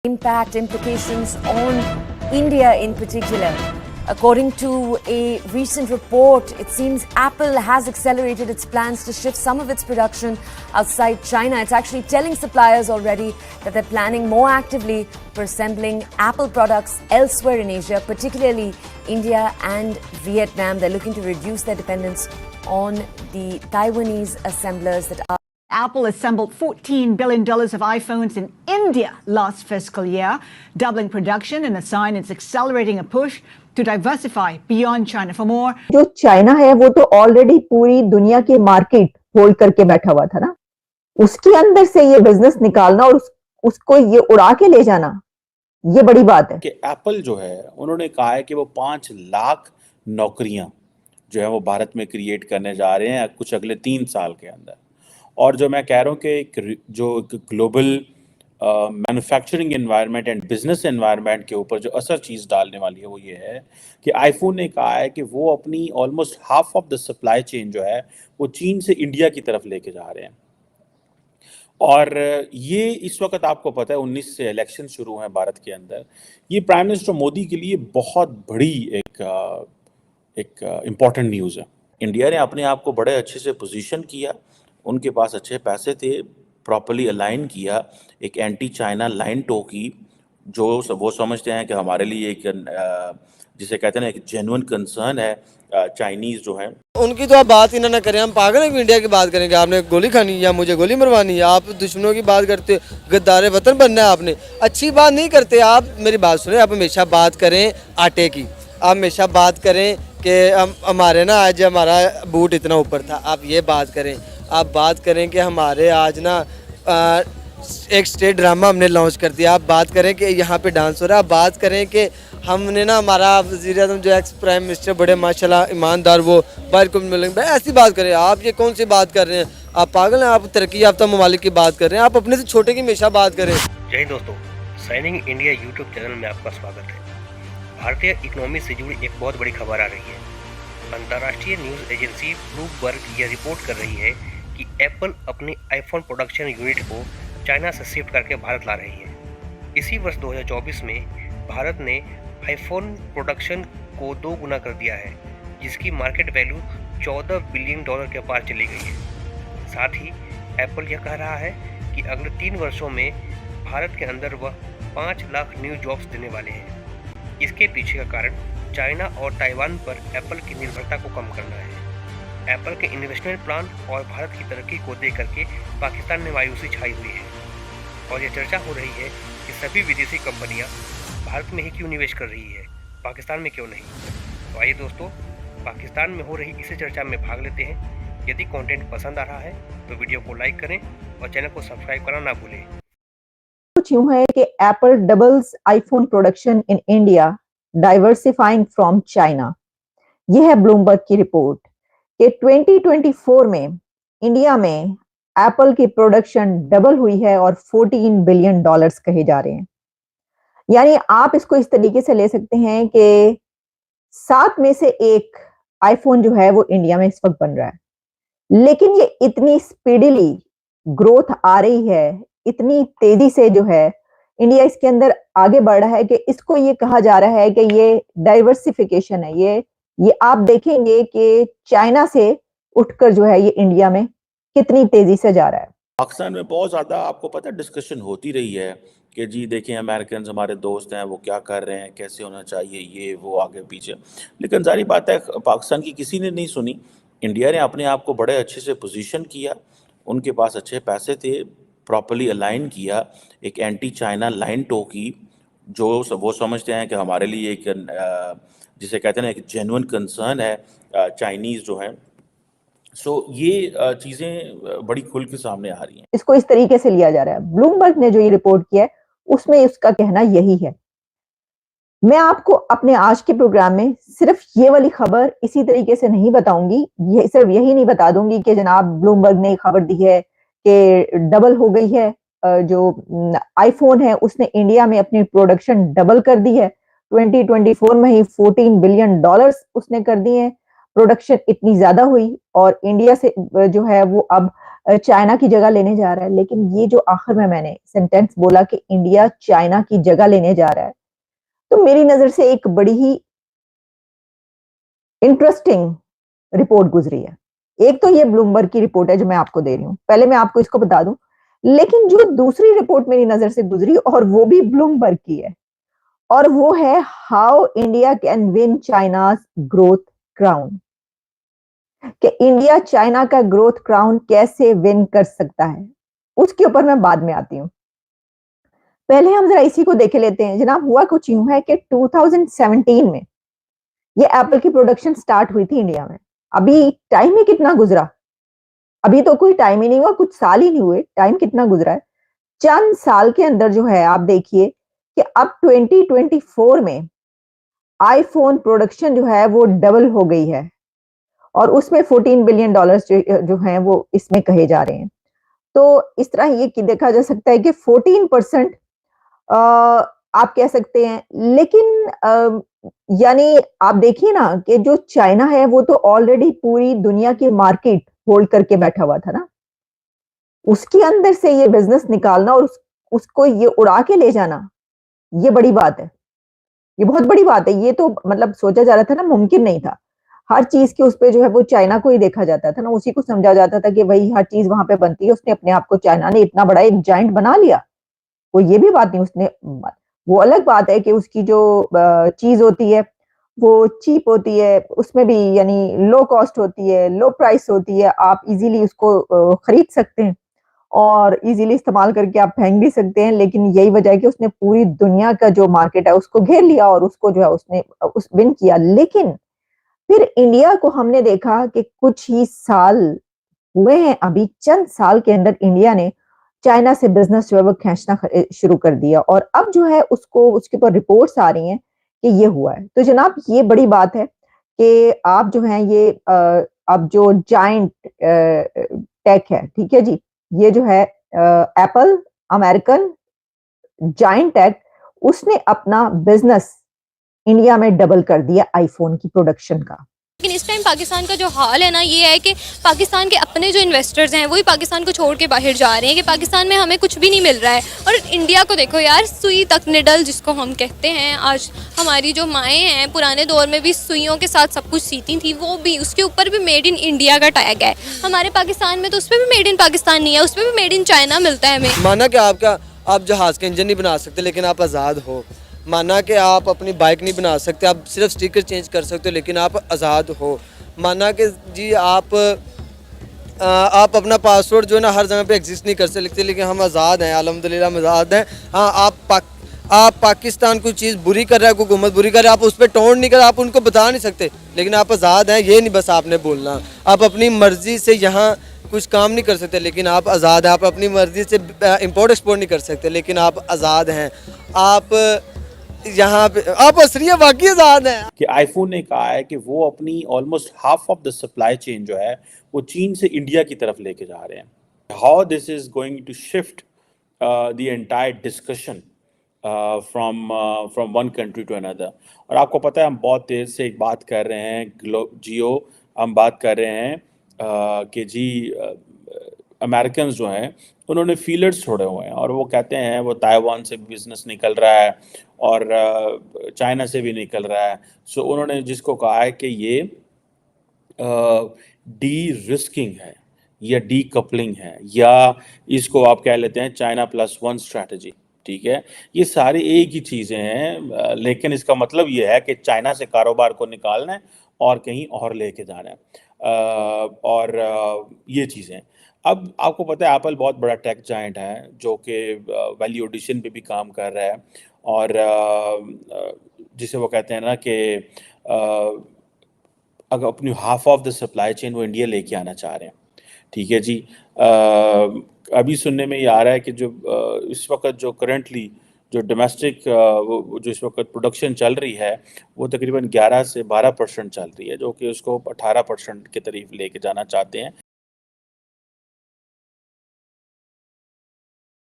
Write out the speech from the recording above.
impact implications on India in particular. According to a recent report, it seems Apple has accelerated its plans to shift some of its production outside China. It's actually telling suppliers already that they're planning more actively for assembling Apple products elsewhere in Asia, particularly India and Vietnam. They're looking to reduce their dependence on the Taiwanese assemblers that are. Apple assembled $14 billion of iPhones in India last fiscal year, doubling production and a sign it's accelerating a push to diversify beyond China. For more, जो China है वो तो already पूरी दुनिया की market hold करके बैठा हुआ था ना, उसके अंदर से ये बिजनेस निकालना और उसको ये उड़ा के ले जाना, ये बड़ी बात है कि एप्पल जो है उन्होंने कहा है कि वो 5 लाख नौकरियां जो है वो भारत में क्रिएट करने जा रहे हैं कुछ अगले 3 साल के अंदर। और जो मैं कह रहा हूँ कि जो global manufacturing environment and business environment के ऊपर जो असर चीज़ डालने वाली है वो ये है कि आईफोन ने कहा है कि वो अपनी almost half of the supply chain जो है वो चीन से इंडिया की तरफ लेके जा रहे हैं। और ये इस वक्त आपको पता है 19 से इलेक्शन शुरू हैं भारत के अंदर। ये प्राइम मिनिस्टर मोदी के लिए बहुत बड़ी एक इम्पॉर्टेंट न्यूज़ है। इंडिया ने अपने आप को बड़े अच्छे से पोजीशन किया, उनके पास अच्छे पैसे थे, प्रॉपर्ली अलाइन किया, एक एंटी चाइना लाइन टोकी जो वो समझते हैं कि हमारे लिए एक जिसे कहते हैं ना एक जेन्युइन कंसर्न है चाइनीज़ जो हैं। उनकी तो आप बात ही ना करें, हम पागल हैं इंडिया की बात करेंगे। आपने गोली खानी या मुझे गोली मरवानी है, आप दुश्मनों की बात करते हो, गद्दार वतन बनना है आपने, अच्छी बात नहीं करते आप। मेरी बात सुने, आप हमेशा बात करें आटे की, आप हमेशा बात करें कि हमारे ना आज हमारा बूट इतना ऊपर था, आप ये बात करें। आप बात करें कि हमारे आज ना एक स्टेट ड्रामा हमने लॉन्च कर दिया, आप बात करें कि यहाँ पे डांस हो रहा है, आप बात करें कि हमने ना हमारा वज़ीर-ए-आज़म जो एक्स प्राइम मिनिस्टर बड़े माशाल्लाह ईमानदार वो बाहर को मिलेंगे, ऐसी बात करें। आप ये कौन सी बात कर रहे हैं? आप पागल हैं? आप तरक्की याफ्ता ममालिक की बात कर रहे हैं, आप अपने से छोटे की हमेशा बात करें। जय दोस्तों, साइनिंग इंडिया यूट्यूब चैनल में आपका स्वागत है। भारतीय इकोनॉमी से जुड़ी एक बहुत बड़ी खबर आ रही है। अंतर्राष्ट्रीय न्यूज़ एजेंसी ब्लूमबर्ग यह रिपोर्ट कर रही है कि एप्पल अपनी आईफोन प्रोडक्शन यूनिट को चाइना से शिफ्ट करके भारत ला रही है। इसी वर्ष 2024 में भारत ने आईफोन प्रोडक्शन को 2 गुना कर दिया है, जिसकी मार्केट वैल्यू $14 बिलियन के पार चली गई है। साथ ही एप्पल यह कह रहा है कि अगले 3 वर्षों में भारत के अंदर वह 5 लाख न्यू जॉब्स देने वाले हैं। इसके पीछे का कारण चाइना और ताइवान पर एप्पल की निर्भरता को कम करना है। एप्पल के इन्वेस्टमेंट प्लान और भारत की तरक्की को देख करके पाकिस्तान में मायूसी छाई हुई है और यह चर्चा हो रही है कि सभी विदेशी कंपनियां भारत में ही क्यों निवेश कर रही है, पाकिस्तान में क्यों नहीं। तो आइए दोस्तों, पाकिस्तान में हो रही इसी चर्चा में भाग लेते हैं। यदि कंटेंट पसंद आ रहा है तो वीडियो को लाइक करें और चैनल को सब्सक्राइब करना ना भूलें। कुछ यूं है कि Apple doubles iPhone production in India diversifying from China. यह है ब्लूमबर्ग की रिपोर्ट कि 2024 में इंडिया में एप्पल की प्रोडक्शन डबल हुई है और $14 बिलियन कहे जा रहे हैं। यानी आप इसको इस तरीके से ले सकते हैं कि 7 में से 1 आईफोन जो है वो इंडिया में इस वक्त बन रहा है। लेकिन ये इतनी स्पीडीली ग्रोथ आ रही है, इतनी तेजी से जो है इंडिया इसके अंदर आगे बढ़ रहा है कि इसको ये कहा जा रहा है कि ये डाइवर्सिफिकेशन है। ये आप देखेंगे कि चाइना से उठकर जो है ये इंडिया में कितनी तेजी से जा रहा है। पाकिस्तान में बहुत ज़्यादा आपको पता है डिस्कशन होती रही है कि जी देखें अमेरिकन हमारे दोस्त हैं, वो क्या कर रहे हैं, कैसे होना चाहिए, ये वो आगे पीछे। लेकिन सारी बात है पाकिस्तान की किसी ने नहीं सुनी। इंडिया ने अपने आप को बड़े अच्छे से पोजीशन किया, उनके पास अच्छे पैसे थे, प्रॉपर्ली अलाइन किया, एक एंटी चाइना लाइन टोकी जो वो समझते हैं कि हमारे लिए एक जिसे कहते हैं ना एक जेन्युइन कंसर्न है चाइनीज़ जो हैं। सो ये चीज़ें बड़ी खुल के सामने आ रही हैं। इसको इस तरीके से लिया जा रहा है। ब्लूमबर्ग ने जो ये रिपोर्ट किया है उसमें इसका कहना यही है। मैं आपको अपने आज के प्रोग्राम में सिर्फ ये वाली खबर इसी तरीके से नहीं बताऊंगी, ये सिर्फ यही नहीं बता दूंगी कि जनाब ब्लूमबर्ग ने खबर दी है कि डबल हो गई है, जो आईफोन है उसने इंडिया में अपनी प्रोडक्शन डबल कर दी है, 2024 में ही $14 बिलियन उसने कर दिए हैं। प्रोडक्शन इतनी ज्यादा हुई और इंडिया से जो है वो अब चाइना की जगह लेने जा रहा है। लेकिन ये जो आखिर में मैंने सेंटेंस बोला कि इंडिया चाइना की जगह लेने जा रहा है, तो मेरी नजर से एक बड़ी ही इंटरेस्टिंग रिपोर्ट गुजरी है। एक तो ये ब्लूमबर्ग की रिपोर्ट है जो मैं आपको दे रही हूं, पहले मैं आपको इसको बता दूं। लेकिन जो दूसरी रिपोर्ट मेरी नजर से गुजरी और वो भी ब्लूमबर्ग की है, और वो है how India can win China's growth crown, कि इंडिया चाइना का ग्रोथ क्राउन कैसे विन कर सकता है। उसके ऊपर मैं बाद में आती हूं, पहले हम जरा इसी को देख लेते हैं। जनाब, हुआ कुछ यूं है कि 2017 में ये एप्पल की प्रोडक्शन स्टार्ट हुई थी इंडिया में। अभी टाइम ही कितना गुजरा, अभी तो कोई टाइम ही नहीं हुआ, कुछ साल ही नहीं हुए, टाइम कितना गुजरा है। चंद साल के अंदर जो है आप देखिए कि अब 2024 में आईफोन प्रोडक्शन जो है वो डबल हो गई है, और उसमें $14 बिलियन जो हैं वो इसमें कहे जा रहे हैं। तो इस तरह ये कि देखा जा सकता है कि 14% आप कह सकते हैं। लेकिन यानी आप देखिए ना कि जो चाइना है वो तो ऑलरेडी पूरी दुनिया की मार्केट होल्ड करके बैठा हुआ था ना, उसके अंदर से ये बिजनेस निकालना और उसको ये उड़ा के ले जाना, ये बड़ी बात है, ये बहुत बड़ी बात है। ये तो मतलब सोचा जा रहा था ना, मुमकिन नहीं था। हर चीज के उस पे जो है वो चाइना को ही देखा जाता था ना, उसी को समझा जाता था कि भाई हर चीज वहां पे बनती है। उसने अपने आप को, चाइना ने इतना बड़ा एक जाइंट बना लिया, वो ये भी बात नहीं उसने। वो अलग बात है कि उसकी जो चीज होती है वो चीप होती है, उसमें भी यानी लो कॉस्ट होती है, लो प्राइस होती है, आप इजीली उसको खरीद सकते हैं और इजीली इस्तेमाल करके आप फेंक भी सकते हैं। लेकिन यही वजह है कि उसने पूरी दुनिया का जो मार्केट है उसको घेर लिया और उसको जो है उसने विन किया। लेकिन फिर इंडिया को हमने देखा कि कुछ ही साल हुए हैं, अभी चंद साल के अंदर इंडिया ने चाइना से बिजनेस जो है वो खींचना शुरू कर दिया, और अब जो है उसको उसके ऊपर रिपोर्ट्स आ रही हैं कि ये हुआ है। तो जनाब ये बड़ी बात है कि आप जो है ये अब जो जाइंट टेक है, ठीक है जी, ये जो है एप्पल, अमेरिकन जाइंट टेक, उसने अपना बिजनेस इंडिया में डबल कर दिया आईफोन की प्रोडक्शन का। लेकिन इस टाइम पाकिस्तान का जो हाल है ना, ये है कि पाकिस्तान के अपने जो इन्वेस्टर्स हैं वही पाकिस्तान को छोड़ के बाहर जा रहे हैं, कि पाकिस्तान में हमें कुछ भी नहीं मिल रहा है। और इंडिया को देखो यार, सुई तक निडल जिसको हम कहते हैं, आज हमारी जो माएँ हैं पुराने दौर में भी सुइयों के साथ सब कुछ सीती थी, वो भी उसके ऊपर भी मेड इन इंडिया का टैग है। हमारे पाकिस्तान में तो उस पर भी मेड इन पाकिस्तान नहीं है, उस पर भी मेड इन चाइना मिलता है हमें। माना कि आप जहाज़ का इंजन नहीं बना सकते लेकिन आप आज़ाद हो। माना कि आप अपनी बाइक नहीं बना सकते, आप सिर्फ स्टिकर चेंज कर सकते हो लेकिन आप आज़ाद हो। माना कि जी आप अपना पासवर्ड जो है ना हर जगह पे एग्जिस्ट नहीं कर सकते, लेकिन हम आज़ाद हैं, अल्हम्दुलिल्लाह हम आज़ाद हैं। हाँ, आप पाकिस्तान कोई चीज़ बुरी कर रहा है, कोई हुकूमत बुरी कर रहा है, आप उस पर टोन नहीं कर, आप उनको बता नहीं सकते, लेकिन आप आज़ाद हैं, ये नहीं बस आपने बोलना। आप अपनी मर्ज़ी से यहाँ कुछ काम नहीं कर सकते लेकिन आप आज़ाद हैं। आप अपनी मर्ज़ी से इंपोर्ट एक्सपोर्ट नहीं कर सकते लेकिन आप आज़ाद हैं। आप यहाँ पे आप असरिया वाकई आज़ाद हैं। कि आईफोन ने कहा है कि वो अपनी almost half of the supply chain जो है वो चीन से इंडिया की तरफ लेके जा रहे हैं। How this is going to shift the entire discussion from one country to another. और आपको पता है हम बहुत देर से एक बात कर रहे हैं जियो, हम बात कर रहे हैं कि जी अमेरिकन जो हैं उन्होंने फीलर्स छोड़े हुए हैं और वो कहते हैं वो ताइवान से बिजनेस निकल रहा है और चाइना से भी निकल रहा है। सो उन्होंने जिसको कहा है कि ये डी रिस्किंग है या डी कपलिंग है, या इसको आप कह लेते हैं चाइना +1 स्ट्रैटेजी। ठीक है, ये सारी एक ही चीज़ें हैं, लेकिन इसका मतलब ये है कि चाइना से कारोबार को निकालना है और कहीं और लेके जाना है। और ये चीज़ें अब आपको पता है एप्पल बहुत बड़ा टेक जायंट है जो कि वैल्यू एडिशन पे भी काम कर रहा है और जिसे वो कहते हैं ना कि अगर अपनी half of the supply chain वो इंडिया लेके आना चाह रहे हैं। ठीक है जी, अभी सुनने में ये आ रहा है कि जो इस वक्त जो करंटली जो डोमेस्टिक जो इस वक्त प्रोडक्शन चल रही है वो तकरीबन 11 से 12% चल रही है, जो कि उसको 18% के करीब लेके जाना चाहते हैं।